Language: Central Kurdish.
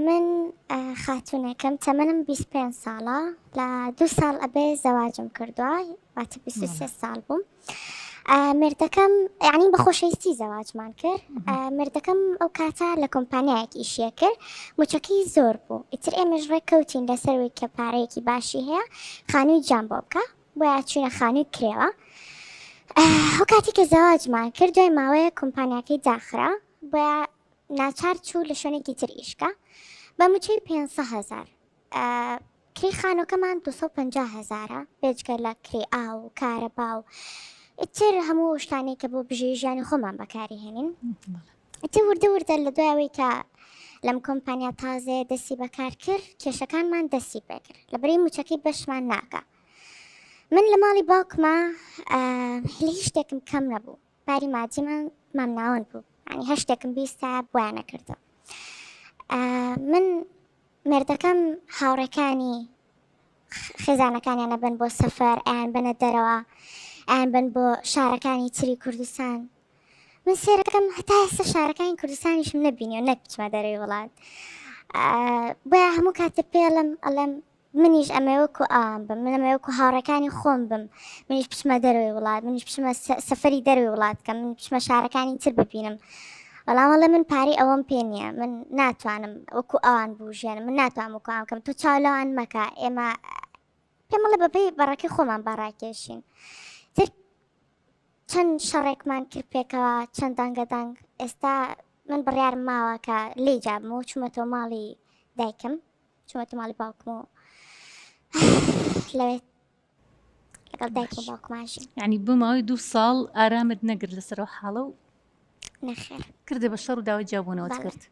من خاتونێکم تەمەنم 25 ساڵە لە 2 ساڵ ئەبێ زەواجم کردووە واتە 23 ساڵ بووم. مردەکەم یعنی بە خۆشەویستی زەواجمان کرد. مردەکەم ئەو کاتە لە کۆمپانیایەکی ئیشیە کرد، موچەکەی زۆر بوو. ئیتر ئێمەش ڕێککەوتین لەسەروی کە پارەیەکی باشی هەیە خانووی جان بۆ بکە، بۆیە چوونە خانووی کرێوە. ئەو کاتی کە زەواجمان کرد دوای ماوەیە کۆمپانیاکەی داخرا، بۆیە ناچار چوو لە شوێنێکی تر ئیشکە بە موچەی 500,000. کری خانووکەمان 250,000 بێجگە لە کری ئاو و کارەبا و ئیتر هەموو شتانێک کە بۆ بژێ ژیانی خۆمان بەکاری هێنین. ئیتر وردە لە دوایەوەی کە لەم کۆمپانیا تازێ دەستی بەکار کرد کێشەکانمان دەستی پێکرد لەبەرەی موچەکەی بەشمان ناکە. من لە ماڵی باوکمە هیچ شتێکم کەم نەبوو، پاری مادیمان مامناوەند بوو، ینی هەر شتێکم بیستە بۆیان نەکردم. من مردەکەم هاوڕێکانی خێزانەکانیانە بن بۆ سەفەر، ئەیان بنە دەرەوە، ئەیان بن بۆ شارەکانی تری کوردستان. من سێرەکەم هەتا ئێستا شارەکانی کوردستانیشم نەبینی و نەک بچمە دەرەوەی وڵات. بۆیە هەموو کاتە پێڵم ئەڵێم منیش ئەمەوەکو ئام بم، من ئەمەوەکو هاوڕێکانی خۆم بم، منیش بچمە دەرەوەی وڵات، منیش بچمە سەفەری دەرەوەی وڵات کەم، من بچمە شارەکانی تر ببینم. بەڵامەڵێ من پارەی ئەوەم پێ نییە، من ناتوانم وەکو ئەوان بژێنم، من ناتوانم وەکو ئەوان بکەم، تۆ چاولەوان مەکە، ئێمە پێمەڵێ بەپێی بەڕێکەی خۆمان بەڕاکێشین. تر چەند شەڕێکمان کرد پێکەوە، چەند دەنگەدەنگ. ئێستا من بڕیارم ماوە کە لێی جابمەوە چوومەتەوە ماڵی دایکم، چوومەتە ماڵی باوکم و لەوێ لەگەڵ دایکم و باوکماشین. یعنی بماوەی 2 ساڵ ئارامت نەگرت لەسەر ئەو حاڵە و نەخێر کردێ بە شەڕ و داوای جیابوونەوەت کرد.